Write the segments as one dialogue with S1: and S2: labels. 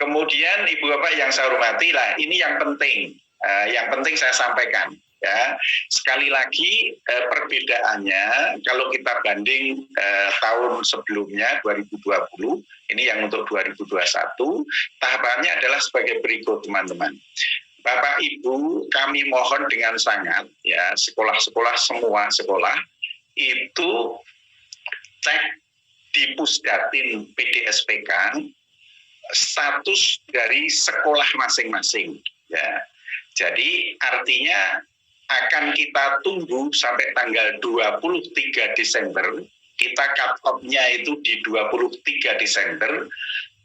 S1: Kemudian Ibu Bapak yang saya hormati, lah ini yang penting saya sampaikan. Ya, sekali lagi perbedaannya kalau kita banding tahun sebelumnya 2020, ini yang untuk 2021, tahapannya adalah sebagai berikut, teman-teman. Bapak Ibu, kami mohon dengan sangat ya, sekolah-sekolah, semua sekolah itu cek di Pusdatin PDSPK status dari sekolah masing-masing ya. Jadi artinya akan kita tunggu sampai tanggal 23 Desember, kita cut off-nya itu di 23 Desember,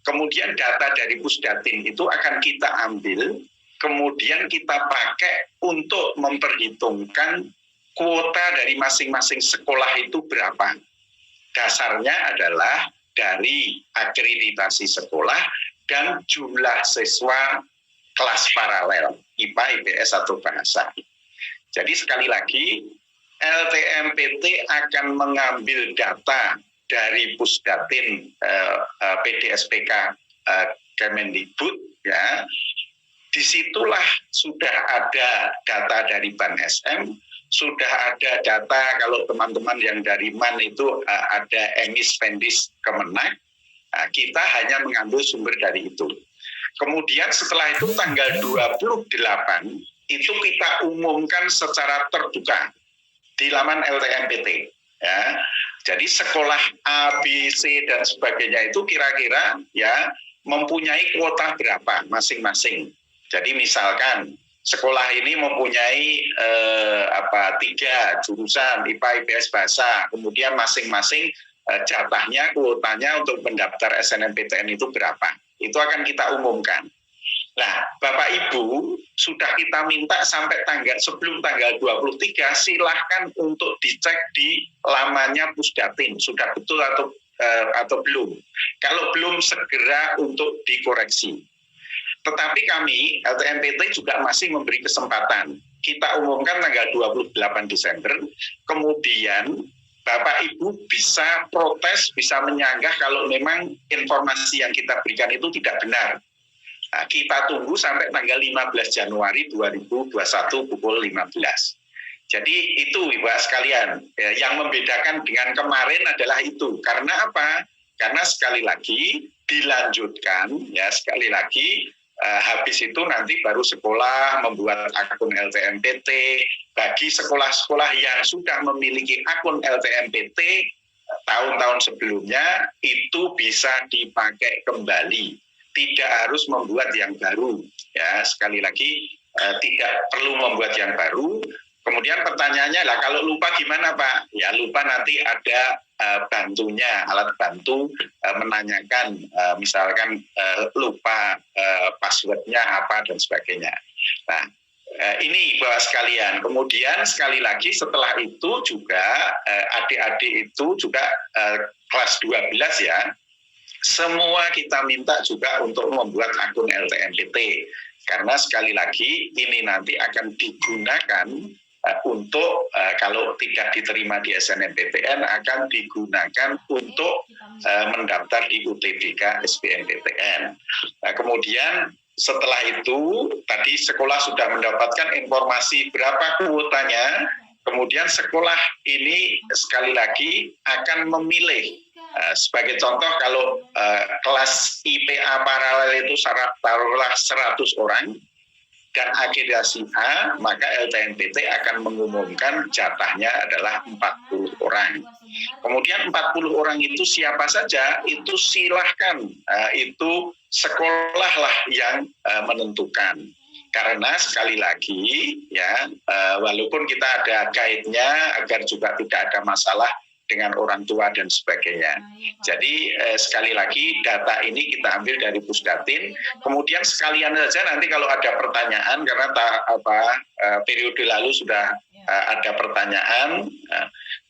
S1: kemudian data dari Pusdatin itu akan kita ambil, kemudian kita pakai untuk memperhitungkan kuota dari masing-masing sekolah itu berapa. Dasarnya adalah dari akreditasi sekolah dan jumlah siswa kelas paralel, IPA, IPS, atau bahasa. Jadi sekali lagi, LTMPT akan mengambil data dari Pusdatin PDSPK Kemendikbud, ya. Disitulah sudah ada data dari Ban SM, sudah ada data kalau teman-teman yang dari MAN itu ada emis pendis Kemenak, kita hanya mengambil sumber dari itu. Kemudian setelah itu tanggal 28 itu kita umumkan secara terbuka di laman LTMPT. Ya. Jadi sekolah A, B, C dan sebagainya itu kira-kira ya mempunyai kuota berapa masing-masing. Jadi misalkan sekolah ini mempunyai 3 jurusan IPA, IPS, bahasa, kemudian masing-masing jatahnya, kuotanya untuk mendaftar SNMPTN itu berapa. Itu akan kita umumkan. Nah, Bapak Ibu, sudah kita minta sampai sebelum tanggal 23, silahkan untuk dicek di lamannya Pusdatin, sudah betul atau belum. Kalau belum, segera untuk dikoreksi. Tetapi kami, LTMPT juga masih memberi kesempatan. Kita umumkan tanggal 28 Desember, kemudian Bapak Ibu bisa protes, bisa menyanggah kalau memang informasi yang kita berikan itu tidak benar. Nah, kita tunggu sampai tanggal 15 Januari 2021 pukul 15. Jadi itu Ibu sekalian, yang membedakan dengan kemarin adalah itu. Karena apa? Karena sekali lagi dilanjutkan, ya sekali lagi, habis itu nanti baru sekolah membuat akun LTMPT. Bagi sekolah-sekolah yang sudah memiliki akun LTMPT tahun-tahun sebelumnya itu bisa dipakai kembali, tidak harus membuat yang baru. Ya sekali lagi tidak perlu membuat yang baru. Kemudian pertanyaannya lah, kalau lupa gimana Pak? Ya lupa nanti ada bantunya, alat bantu menanyakan misalkan lupa passwordnya apa dan sebagainya. Nah ini Bapak sekalian. Kemudian sekali lagi setelah itu juga adik-adik itu juga kelas 12 ya, semua kita minta juga untuk membuat akun LTMPT. Karena sekali lagi ini nanti akan digunakan untuk kalau tidak diterima di SNMPTN akan digunakan untuk mendaftar di UTBK SBMPTN. Nah, kemudian setelah itu tadi sekolah sudah mendapatkan informasi berapa kuotanya, kemudian sekolah ini sekali lagi akan memilih sebagai contoh kalau kelas IPA paralel itu taruhlah 100 orang dan akreditasi A, maka LTMPT akan mengumumkan jatahnya adalah 40 orang. Kemudian 40 orang itu siapa saja, itu silahkan, itu sekolahlah yang menentukan. Karena sekali lagi, ya walaupun kita ada guide-nya agar juga tidak ada masalah dengan orang tua dan sebagainya. Jadi sekali lagi data ini kita ambil dari Pusdatin. Kemudian sekalian saja nanti kalau ada pertanyaan, karena periode lalu sudah ada pertanyaan.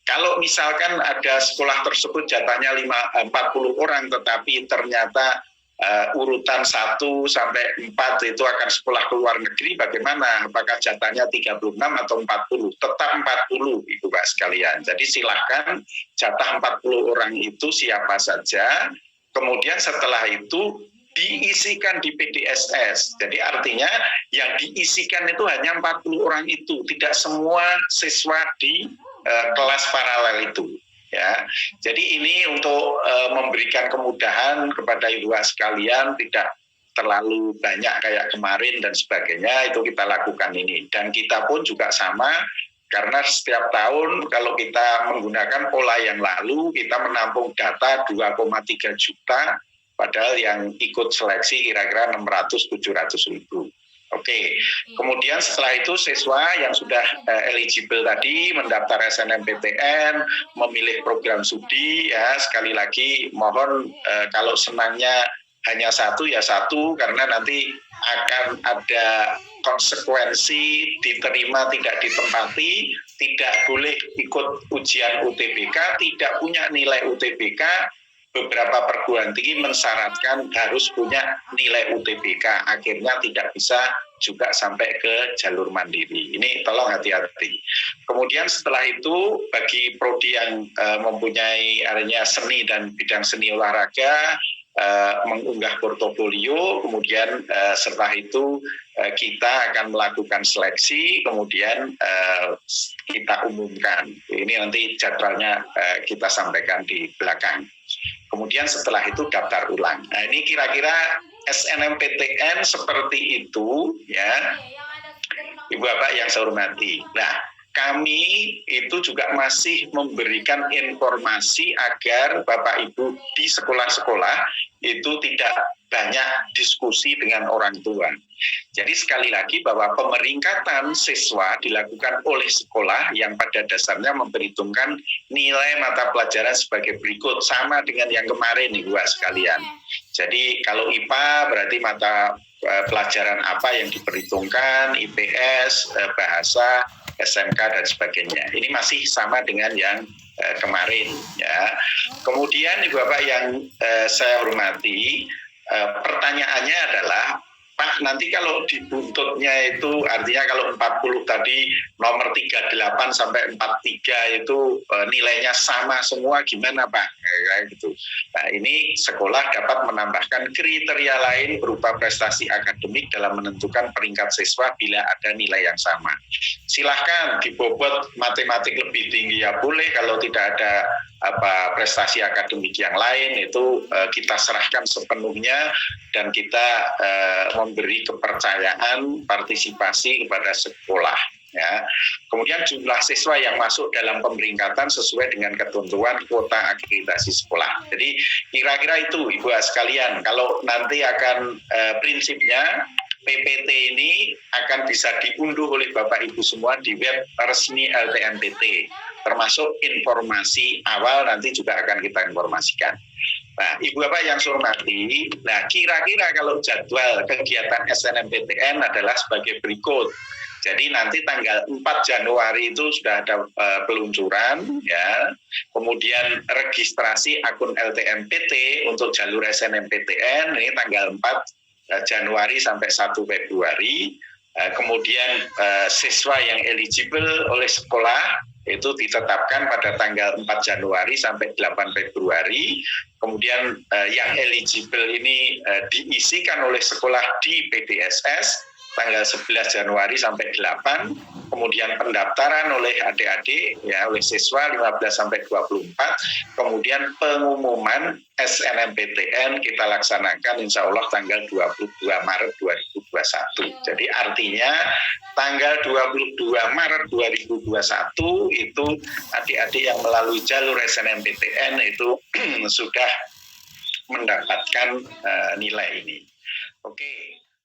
S1: Kalau misalkan ada sekolah tersebut jatahnya 40 orang, tetapi ternyata urutan 1 sampai 4 itu akan sekolah ke luar negeri, bagaimana? Apakah jatahnya 36 atau 40? Tetap 40 Ibu Pak sekalian. Jadi silahkan jatah 40 orang itu siapa saja. Kemudian setelah itu diisikan di PDSS. Jadi artinya yang diisikan itu hanya 40 orang itu, tidak semua siswa di kelas paralel itu. Ya, jadi ini untuk memberikan kemudahan kepada ibu sekalian, tidak terlalu banyak kayak kemarin dan sebagainya, itu kita lakukan ini. Dan kita pun juga sama, karena setiap tahun kalau kita menggunakan pola yang lalu, kita menampung data 2,3 juta, padahal yang ikut seleksi kira-kira 600-700 ribu. Oke, kemudian setelah itu siswa yang sudah eligible tadi mendaftar SNMPTN, memilih program studi, ya sekali lagi mohon kalau senangnya hanya satu ya satu, karena nanti akan ada konsekuensi diterima tidak ditempati, tidak boleh ikut ujian UTBK, tidak punya nilai UTBK. Beberapa perguruan tinggi mensyaratkan harus punya nilai UTBK, akhirnya tidak bisa juga sampai ke jalur mandiri. Ini tolong hati-hati. Kemudian setelah itu bagi prodi yang mempunyai area seni dan bidang seni olahraga, mengunggah portofolio, kemudian setelah itu kita akan melakukan seleksi, kemudian kita umumkan. Ini nanti jadwalnya kita sampaikan di belakang. Kemudian setelah itu daftar ulang. Nah ini kira-kira SNMPTN seperti itu ya, Ibu Bapak yang saya hormati. Nah kami itu juga masih memberikan informasi agar Bapak Ibu di sekolah-sekolah itu tidak banyak diskusi dengan orang tua. Jadi sekali lagi bahwa pemeringkatan siswa dilakukan oleh sekolah yang pada dasarnya memperhitungkan nilai mata pelajaran sebagai berikut, sama dengan yang kemarin Ibu sekalian. Jadi kalau IPA berarti mata pelajaran apa yang diperhitungkan, IPS, bahasa, SMK dan sebagainya. Ini masih sama dengan yang kemarin ya. Kemudian Ibu Bapak yang saya hormati, pertanyaannya adalah, Pak, nanti kalau dibuntutnya itu artinya kalau 40 tadi nomor 38 sampai 43 itu nilainya sama semua, gimana Pak? Kayak gitu. Nah, ini sekolah dapat menambahkan kriteria lain berupa prestasi akademik dalam menentukan peringkat siswa bila ada nilai yang sama. Silahkan dibobot matematik lebih tinggi ya boleh, kalau tidak ada prestasi akademik yang lain itu kita serahkan sepenuhnya dan kita memberi kepercayaan partisipasi kepada sekolah ya. Kemudian jumlah siswa yang masuk dalam pemeringkatan sesuai dengan ketentuan kuota akreditasi sekolah. Jadi kira-kira itu Ibu sekalian, kalau nanti akan prinsipnya PPT ini akan bisa diunduh oleh Bapak Ibu semua di web resmi LTMPT, termasuk informasi awal nanti juga akan kita informasikan. Nah, Ibu Bapak yang saya hormati, nah kira-kira kalau jadwal kegiatan SNMPTN adalah sebagai berikut. Jadi nanti tanggal 4 Januari itu sudah ada peluncuran ya. Kemudian registrasi akun LTMPT untuk jalur SNMPTN ini tanggal 4 Januari sampai 1 Februari. Kemudian siswa yang eligible oleh sekolah itu ditetapkan pada tanggal 4 Januari sampai 8 Februari. Kemudian yang eligible ini diisikan oleh sekolah di PDSS tanggal 11 Januari sampai 8, kemudian pendaftaran oleh adik-adik ya, oleh siswa 15 sampai 24, kemudian pengumuman SNMPTN kita laksanakan insya Allah tanggal 22 Maret 2021. Jadi artinya tanggal 22 Maret 2021 itu adik-adik yang melalui jalur SNMPTN itu sudah mendapatkan nilai ini. Oke.